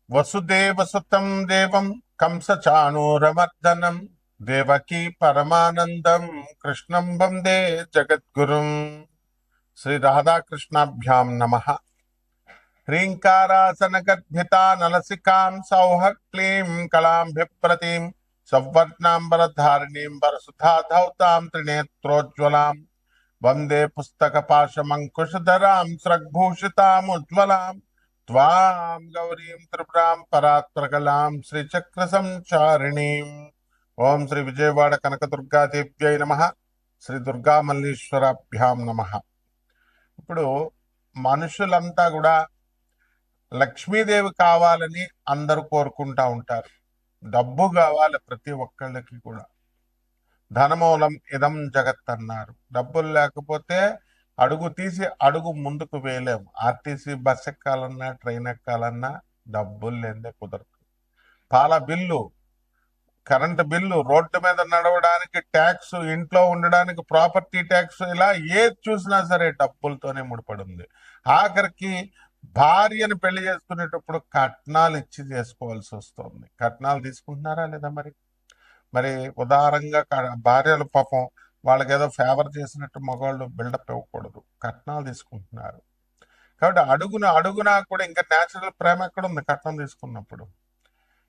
వసుదేవసుతం దేవం కంసచాణూరమర్దనం దేవకీ పరమానందం కృష్ణం వందే జగద్గురుం. శ్రీ రాధాకృష్ణాభ్యాం నమః. హ్రీంకారాసనగద్భితా నలసికాం సౌహ క్లీం కళాంభిప్రతిం సౌవర్ణాంబరధారిణీం వరసుధాధౌతాం త్రినేత్రోజ్వలాం వందే పుస్తకపాశమంకుశధరాం స్రగ్భూషితాముజ్వలాం త్వాం గౌరీం త్రిపురాం పరాత్పరకలాం శ్రీచక్ర సంచారిణీం. ఓం శ్రీ విజయవాడ కనకదుర్గాదేవ్యై నమః. శ్రీ దుర్గా మల్లీశ్వరాభ్యాం నమః. ఇప్పుడు మనుషులంతా కూడా లక్ష్మీదేవి కావాలని అందరూ కోరుకుంటా ఉంటారు. డబ్బు కావాలి ప్రతి ఒక్కళ్ళకి కూడా. ధనమూలం ఇదం జగత్ అన్నారు. డబ్బులు లేకపోతే అడుగు తీసి అడుగు ముందుకు వేయలేము. ఆర్టీసీ బస్ ఎక్కాలన్నా ట్రైన్ ఎక్కాలన్నా డబ్బులు లేదే కుదరదు. పాల బిల్లు, కరెంటు బిల్లు, రోడ్డు మీద నడవడానికి ట్యాక్స్, ఇంట్లో ఉండడానికి ప్రాపర్టీ ట్యాక్స్, ఇలా ఏది చూసినా సరే డబ్బులతోనే ముడిపడి ఉంది. ఆఖరికి భార్యను పెళ్లి చేసుకునేటప్పుడు కట్నాలు ఇచ్చి చేసుకోవాల్సి వస్తుంది. కట్నాలు తీసుకుంటున్నారా లేదా? మరి ఉదారంగా భార్యలు పాపం వాళ్ళకి ఏదో ఫేవర్ చేసినట్టు మగవాళ్ళు బిల్డప్ ఇవ్వకూడదు, కట్నాలు తీసుకుంటున్నారు. కాబట్టి అడుగునా కూడా ఇంకా న్యాచురల్ ప్రేమ ఎక్కడ ఉంది కట్నం తీసుకున్నప్పుడు?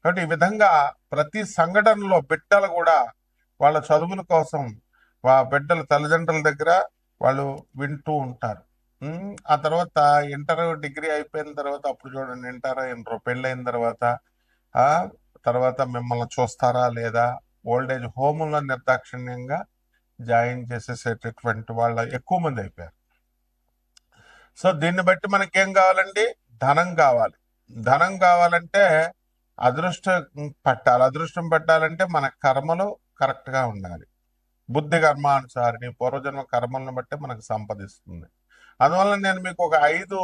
కాబట్టి ఈ విధంగా ప్రతి సంఘటనలో బిడ్డలు కూడా వాళ్ళ చదువుల కోసం బిడ్డల తల్లిదండ్రుల దగ్గర వాళ్ళు వింటూ ఉంటారు. ఆ తర్వాత ఇంటర్ డిగ్రీ అయిపోయిన తర్వాత అప్పుడు చూడండి, ఇంటర్ పెళ్ళైన తర్వాత మిమ్మల్ని చూస్తారా లేదా, ఓల్డ్ ఏజ్ హోముల్లో నిర్దాక్షిణ్యంగా జాయిన్ చేసేసేటటువంటి వాళ్ళ ఎక్కువ మంది అయిపోయారు. సో దీన్ని బట్టి మనకేం కావాలండి? ధనం కావాలి. ధనం కావాలంటే అదృష్టం పట్టాలి. అదృష్టం పట్టాలంటే మన కర్మలు కరెక్ట్ గా ఉండాలి. బుద్ధి కర్మానుసారిని పూర్వజన్మ కర్మలను బట్టి మనకు సంపదిస్తుంది. అందువల్ల నేను మీకు ఒక 5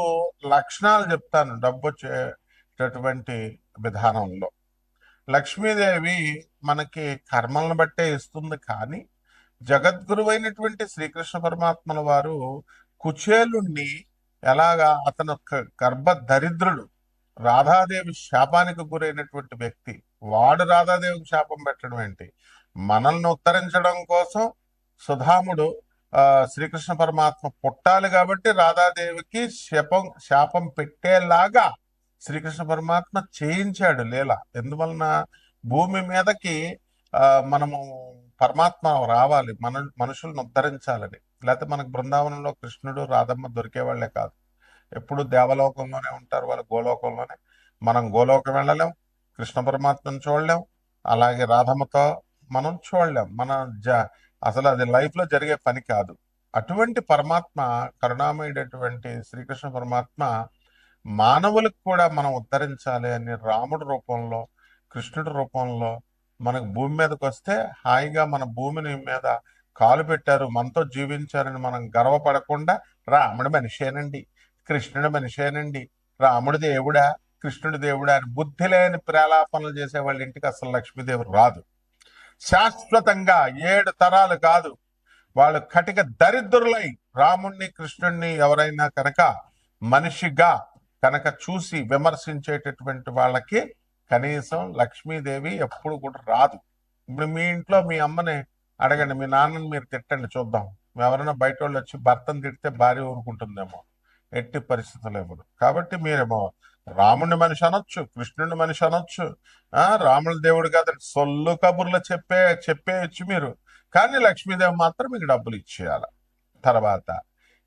లక్షణాలు చెప్తాను డబ్బు వచ్చేటటువంటి విధానంలో. లక్ష్మీదేవి మనకి కర్మలను బట్టే ఇస్తుంది. కానీ జగద్గురువైనటువంటి శ్రీకృష్ణ పరమాత్మల వారు కుచేలుణ్ణి ఎలాగా, అతను గర్భ దరిద్రుడు, రాధాదేవి శాపానికి గురైనటువంటి వ్యక్తి, వాడు రాధాదేవికి శాపం పెట్టడం ఏంటి? మనల్ని ఉత్తరించడం కోసం సుధాముడు శ్రీకృష్ణ పరమాత్మ పుట్టాలి కాబట్టి రాధాదేవికి శాపం పెట్టేలాగా శ్రీకృష్ణ పరమాత్మ చేయించాడు లీల. ఎందువలన? భూమి మీదకి మనము పరమాత్మ రావాలి, మనుషులను ఉద్ధరించాలని. లేకపోతే మనకు బృందావనంలో కృష్ణుడు రాధమ్మ దొరికేవాళ్లే కాదు, ఎప్పుడు దేవలోకంలోనే ఉంటారు, వాళ్ళు గోలోకంలోనే. మనం గోలోకం వెళ్ళలేం, కృష్ణ పరమాత్మను చూడలేం, అలాగే రాధమ్మతో మనం చూడలేం. అసలు అది లైఫ్ లో జరిగే పని కాదు. అటువంటి పరమాత్మ, కరుణామయుడటువంటి శ్రీకృష్ణ పరమాత్మ మానవులకు కూడా మనం ఉద్ధరించాలి అని రాముడి రూపంలో, కృష్ణుడి రూపంలో మనకు భూమి మీదకి వస్తే హాయిగా మన భూమిని మీద కాలు పెట్టారు, మనతో జీవించారని మనం గర్వపడకుండా రాముడి మనిషేనండి, కృష్ణుడి మనిషేనండి, రాముడి దేవుడా, కృష్ణుడి దేవుడా అని బుద్ధి లేని ప్రేలాపనలు చేసే వాళ్ళ ఇంటికి అసలు లక్ష్మీదేవి రాదు. శాశ్వతంగా 7 తరాలు కాదు, వాళ్ళు కటిక దరిద్రులై రాముణ్ణి కృష్ణుణ్ణి ఎవరైనా కనుక మనిషిగా కనుక చూసి విమర్శించేటటువంటి వాళ్ళకి కనీసం లక్ష్మీదేవి ఎప్పుడు కూడా రాదు. ఇప్పుడు మీ ఇంట్లో మీ అమ్మని అడగండి, మీ నాన్నని మీరు తిట్టండి చూద్దాం. ఎవరైనా బయట వాళ్ళు వచ్చి భర్తను తిడితే భార్య ఊరుకుంటుందేమో? ఎట్టి పరిస్థితులు ఎవరు. కాబట్టి మీరేమో రాముడిని మనిషి అనొచ్చు, కృష్ణుడిని మనిషి అనొచ్చు, రాముడి దేవుడు కాదండి సొల్లు కబుర్లు చెప్పేయచ్చు మీరు, కానీ లక్ష్మీదేవి మాత్రం మీకు డబ్బులు ఇచ్చేయాల. తర్వాత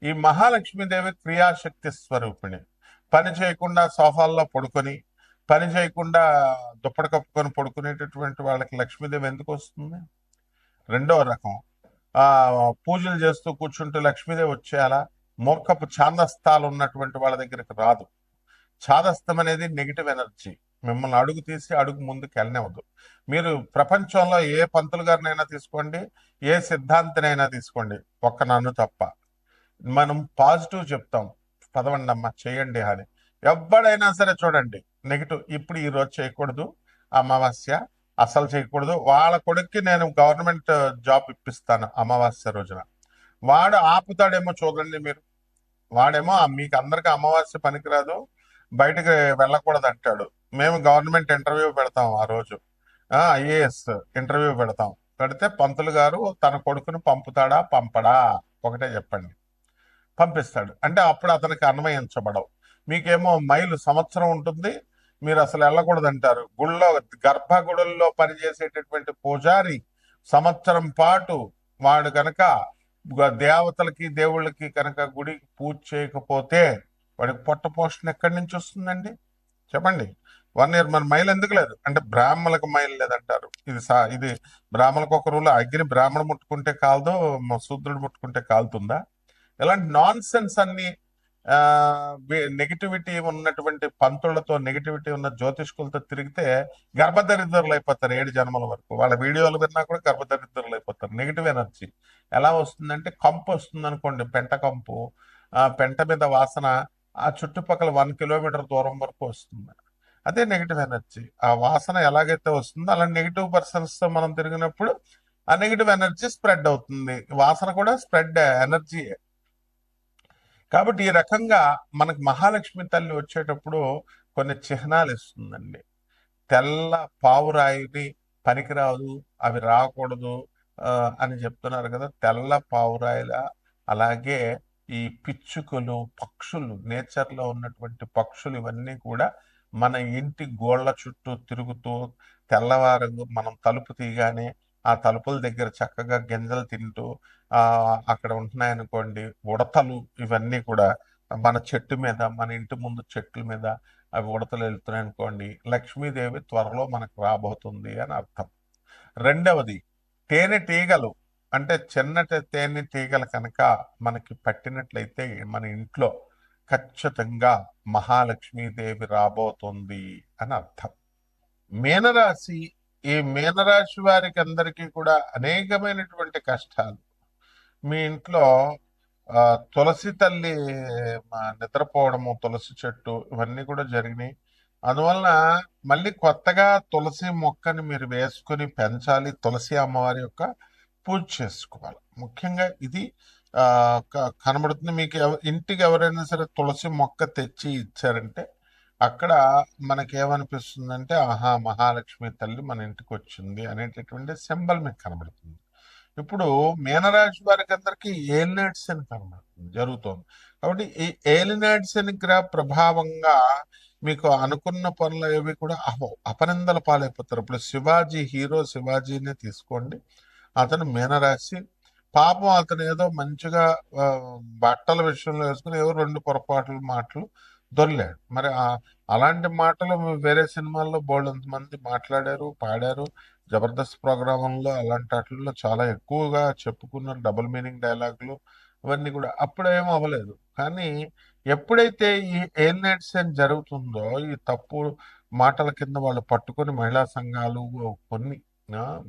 ఈ మహాలక్ష్మీదేవి క్రియాశక్తి స్వరూపిణి. పని చేయకుండా సోఫాల్లో పడుకొని, పని చేయకుండా దుప్పటి కప్పుకొని పడుకునేటటువంటి వాళ్ళకి లక్ష్మీదేవి ఎందుకు వస్తుంది? రెండో రకం, పూజలు చేస్తూ కూర్చుంటూ లక్ష్మీదేవి వచ్చేయాలా? మూర్ఖపు ఛాందస్తాలు ఉన్నటువంటి వాళ్ళ దగ్గరికి రాదు. ఛాదస్థం అనేది నెగిటివ్ ఎనర్జీ, మిమ్మల్ని అడుగు తీసి అడుగు ముందుకు వెళ్ళనివ్వదు. మీరు ప్రపంచంలో ఏ పంతులు గారినైనా తీసుకోండి, ఏ సిద్ధాంతినైనా తీసుకోండి, ఒక్క నన్ను తప్ప. మనం పాజిటివ్ చెప్తాం, పదవండి అమ్మ చేయండి అని. ఎవడైనా సరే చూడండి నెగిటివ్. ఇప్పుడు ఈ రోజు చేయకూడదు, అమావాస్య అసలు చేయకూడదు. వాళ్ళ కొడుక్కి నేను గవర్నమెంట్ జాబ్ ఇప్పిస్తాను అమావాస్య రోజున, వాడు ఆపుతాడేమో చూడండి మీరు. వాడేమో మీకు అందరికి అమావాస్య పనికిరాదు, బయటకు వెళ్ళకూడదు అంటాడు. మేము గవర్నమెంట్ ఇంటర్వ్యూ పెడతాం ఆ రోజు. ఐఏఎస్ ఇంటర్వ్యూ పెడతాం. పెడితే పంతులు గారు తన కొడుకును పంపుతాడా పంపడా ఒకటే చెప్పండి. పంపిస్తాడు. అంటే అప్పుడు అతనికి అన్వయించబడవు. మీకేమో మైలు సంవత్సరం ఉంటుంది, మీరు అసలు వెళ్ళకూడదు అంటారు. గుళ్ళో గర్భగుడుల్లో పనిచేసేటటువంటి పూజారి సంవత్సరం పాటు వాడు కనుక దేవతలకి దేవుళ్ళకి కనుక గుడికి పూజ చేయకపోతే వాడికి పొట్ట పోషణ ఎక్కడి నుంచి వస్తుందండి చెప్పండి. 1 ఇయర్ మన మైలు ఎందుకు లేదు అంటే బ్రాహ్మణులకు మైలు లేదంటారు. ఇది బ్రాహ్మణులకు ఒక రూల్, అగ్ని బ్రాహ్మణుడు ముట్టుకుంటే కాలదో శూద్రుడు ముట్టుకుంటే కాలుతుందా? ఇలాంటి నాన్ సెన్స్ అన్ని ఆ నెగిటివిటీ ఉన్నటువంటి పంతులతో, నెగిటివిటీ ఉన్న జ్యోతిష్కులతో తిరిగితే గర్భదరిద్రులు అయిపోతారు 7 జన్మల వరకు. వాళ్ళ వీడియోలు విన్నా కూడా గర్భదరిద్రులు అయిపోతారు. నెగిటివ్ ఎనర్జీ ఎలా వస్తుందంటే, కంపు వస్తుంది అనుకోండి, పెంట కంపు. ఆ పెంట మీద వాసన ఆ చుట్టుపక్కల 1 కిలోమీటర్ దూరం వరకు వస్తుంది. అదే నెగిటివ్ ఎనర్జీ. ఆ వాసన ఎలాగైతే వస్తుందో అలా నెగిటివ్ పర్సన్స్ తో మనం తిరిగినప్పుడు ఆ నెగిటివ్ ఎనర్జీ స్ప్రెడ్ అవుతుంది. వాసన కూడా స్ప్రెడ్ ఎనర్జీ. కాబట్టి ఈ రకంగా మనకు మహాలక్ష్మి తల్లి వచ్చేటప్పుడు కొన్ని చిహ్నాలు ఇస్తుందండి. తెల్ల పావురాయిని పనికిరాదు, అవి రాకూడదు అని చెప్తున్నారు కదా. తెల్ల పావురాయిల, అలాగే ఈ పిచ్చుకలు, పక్షులు, నేచర్ లో ఉన్నటువంటి పక్షులు ఇవన్నీ కూడా మన ఇంటి గోళ్ల చుట్టూ తిరుగుతూ తెల్లవారు మనం తలుపు తీయగానే ఆ తలుపుల దగ్గర చక్కగా గింజలు తింటూ ఆ అక్కడ ఉంటున్నాయనుకోండి ఉడతలు, ఇవన్నీ కూడా మన చెట్టు మీద, మన ఇంటి ముందు చెట్ల మీద అవి ఉడతలు వెళ్తున్నాయి అనుకోండి, లక్ష్మీదేవి త్వరలో మనకు రాబోతుంది అని అర్థం. రెండవది, తేనెటీగలు, అంటే చిన్నటి తేనె తీగలు కనుక మనకి పట్టినట్లయితే మన ఇంట్లో ఖచ్చితంగా మహాలక్ష్మీదేవి రాబోతుంది అని అర్థం. మీనరాశి, ఈ మీనరాశి వారికి అందరికీ కూడా అనేకమైనటువంటి కష్టాలు. మీ ఇంట్లో తులసి తల్లి నిద్రపోవడము, తులసి చెట్టు ఇవన్నీ కూడా జరిగినాయి. అందువలన మళ్ళీ కొత్తగా తులసి మొక్కని మీరు వేసుకుని పెంచాలి. తులసి అమ్మవారి యొక్క పూజ చేసుకోవాలి. ముఖ్యంగా ఇది కనబడుతుంది మీకు. ఇంటికి ఎవరైనా సరే తులసి మొక్క తెచ్చి ఇచ్చారంటే అక్కడ మనకేమనిపిస్తుందంటే, ఆహా మహాలక్ష్మి తల్లి మన ఇంటికి వచ్చింది అనేటటువంటి సింబల్ మీకు కనబడుతుంది. ఇప్పుడు మీనరాశి వారికి అందరికీ ఏలినాటి శని కనబడుతుంది, జరుగుతోంది. కాబట్టి ఈ ఏలినాటి శని గ్రహ ప్రభావంగా మీకు అనుకున్న పనులు ఏవి కూడా అపనిందల పాలైపోతారు. ఇప్పుడు శివాజీ, హీరో శివాజీనే తీసుకోండి. అతను మీనరాశి. పాపం అతను ఏదో మంచిగా బట్టల విషయంలో వేసుకుని ఏవో 2 పొరపాట్లు మాటలు దొరిలాడు. మరి అలాంటి మాటలు వేరే సినిమాల్లో బోల్డంత మంది మాట్లాడారు, పాడారు. జబర్దస్త్ ప్రోగ్రాంలో అలాంటి వాటిల్లో చాలా ఎక్కువగా చెప్పుకున్నారు. డబుల్ మీనింగ్ డైలాగులు ఇవన్నీ కూడా అప్పుడేం అవ్వలేదు. కానీ ఎప్పుడైతే ఈ ఏలినాటి శని జరుగుతుందో, ఈ తప్పు మాటల కింద వాళ్ళు పట్టుకొని మహిళా సంఘాలు కొన్ని,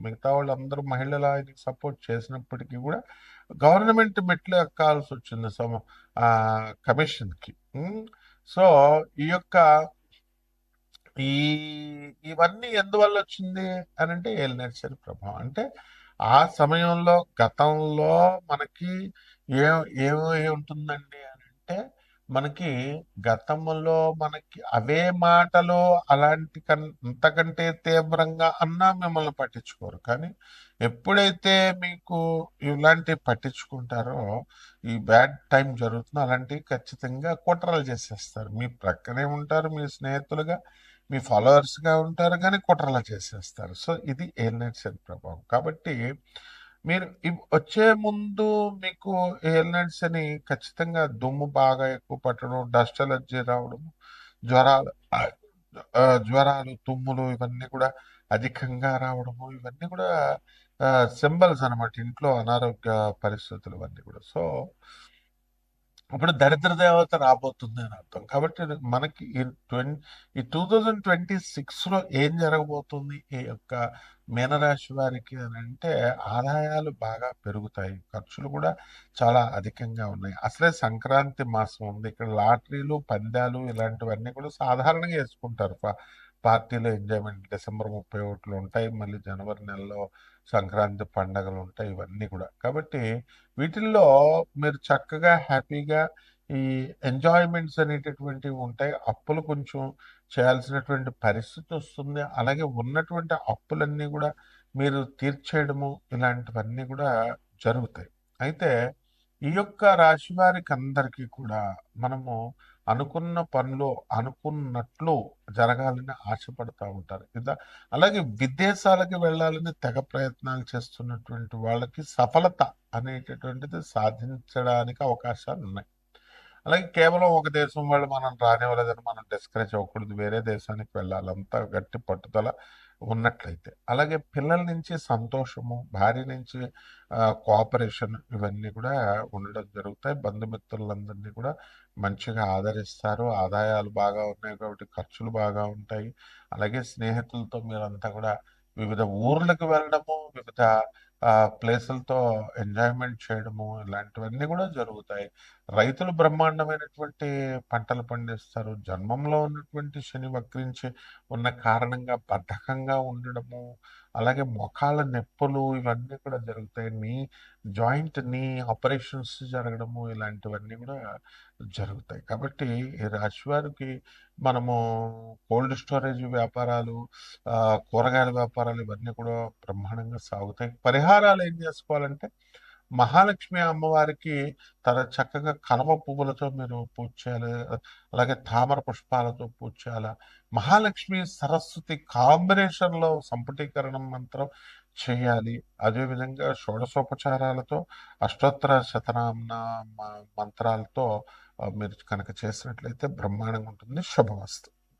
మిగతా వాళ్ళందరూ మహిళలు ఆయనకి సపోర్ట్ చేసినప్పటికీ కూడా గవర్నమెంట్ మెట్లు ఎక్కాల్సి వచ్చింది కమిషన్కి. సో ఈ యొక్క ఈ ఇవన్నీ ఎందువల్ల వచ్చింది అని అంటే ఏలినాటి శని ప్రభావం. అంటే ఆ సమయంలో గతంలో మనకి ఏ ఏముంటుందండి అని అంటే, మనకి గతంలో మనకి అవే మాటలు అలాంటి అంతకంటే తీవ్రంగా అన్నా మిమ్మల్ని పట్టించుకోరు. కానీ ఎప్పుడైతే మీకు ఇలాంటివి పట్టించుకుంటారో, ఈ బ్యాడ్ టైం జరుగుతుందో అలాంటివి ఖచ్చితంగా కుట్రలు చేసేస్తారు. మీ ప్రక్కనే ఉంటారు, మీ స్నేహితులుగా, మీ ఫాలోవర్స్ గా ఉంటారు, కానీ కుట్రలా చేసేస్తారు. సో ఇది ఏలినాటి శని ప్రభావం. కాబట్టి మీరు వచ్చే ముందు మీకు ఏలినాటి శని ఖచ్చితంగా దుమ్ము బాగా ఎక్కువ పట్టడం, డస్ట్ అలర్జీ రావడం, జ్వరాలు జ్వరాలు, తుమ్ములు ఇవన్నీ కూడా అధికంగా రావడము, ఇవన్నీ కూడా సింబల్స్ అనమాట ఇంట్లో అనారోగ్య పరిస్థితులు ఇవన్నీ కూడా. సో ఇప్పుడు దరిద్ర దేవత రాబోతుంది అని అర్థం. కాబట్టి మనకి ఈ 2026లో ఏం జరగబోతుంది ఈ యొక్క మీనరాశి వారికి అని అంటే, ఆదాయాలు బాగా పెరుగుతాయి, ఖర్చులు కూడా చాలా అధికంగా ఉన్నాయి. అసలే సంక్రాంతి మాసం ఉంది. ఇక్కడ లాటరీలు, పందాలు ఇలాంటివన్నీ కూడా సాధారణంగా వేసుకుంటారు. పార్టీలో ఎంజాయ్మెంట్ డిసెంబర్ 31 ఉంటాయి, మళ్ళీ జనవరి నెలలో సంక్రాంతి పండగలు ఉంటాయి, ఇవన్నీ కూడా. కాబట్టి వీటిల్లో మీరు చక్కగా హ్యాపీగా ఈ ఎంజాయ్మెంట్స్ అనేటటువంటివి ఉంటాయి. అప్పులు కొంచెం చేయాల్సినటువంటి పరిస్థితి వస్తుంది. అలాగే ఉన్నటువంటి అప్పులన్నీ కూడా మీరు తీర్చేయడము ఇలాంటివన్నీ కూడా జరుగుతాయి. అయితే ఈ యొక్క రాశి వారికి అందరికీ కూడా మనము అనుకున్న పనులు అనుకున్నట్లు జరగాలని ఆశపడతా ఉంటారు కదా. అలాగే విదేశాలకు వెళ్ళాలని తెగ ప్రయత్నాలు చేస్తున్నటువంటి వాళ్ళకి సఫలత అనేటటువంటిది సాధించడానికి అవకాశాలు ఉన్నాయి. అలాగే కేవలం ఒక దేశం వాళ్ళు మనం రానివ్వలేదని మనం డిస్కరేజ్ అవ్వకూడదు. వేరే దేశానికి వెళ్ళాలి. అంత గట్టి పట్టుదల ఉన్నట్లయితే. అలాగే పిల్లల నుంచి సంతోషము, భార్య నుంచి కోఆపరేషన్ ఇవన్నీ కూడా ఉండడం జరుగుతాయి. బంధుమిత్రులందరినీ కూడా మంచిగా ఆదరిస్తారు. ఆదాయాలు బాగా ఉన్నాయి కాబట్టి ఖర్చులు బాగా ఉంటాయి. అలాగే స్నేహితులతో మీరంతా కూడా వివిధ ఊర్లకు వెళ్ళడము, వివిధ ప్లేసులతో ఎంజాయ్మెంట్ చేయడము ఇలాంటివన్నీ కూడా జరుగుతాయి. రైతులు బ్రహ్మాండమైనటువంటి పంటలు పండిస్తారు. జన్మంలో ఉన్నటువంటి శని వక్రించి ఉన్న కారణంగా బద్ధకంగా ఉండడము, అలాగే మోకాళ్ళ నొప్పులు ఇవన్నీ కూడా జరుగుతాయి. నీ ఆపరేషన్స్ జరగడము ఇలాంటివన్నీ కూడా జరుగుతాయి. కాబట్టి ఈ రాశి వారికి మనము కోల్డ్ స్టోరేజ్ వ్యాపారాలు, కూరగాయల వ్యాపారాలు ఇవన్నీ కూడా బ్రహ్మాండంగా సాగుతాయి. పరిహారాలు ఏం చేసుకోవాలంటే మహాలక్ష్మి అమ్మవారికి చక్కగా కలవ పువ్వులతో మీరు పూజ చేయాలి. అలాగే తామర పుష్పాలతో పూజ చేయాలి. మహాలక్ష్మి సరస్వతి కాంబినేషన్లో సంపుటీకరణం మంత్రం చేయాలి. అదేవిధంగా షోడశోపచారాలతో అష్టోత్తర శతనామ మంత్రాలతో మీరు కనుక చేసినట్లయితే బ్రహ్మాండంగా ఉంటుంది. శుభమస్తు.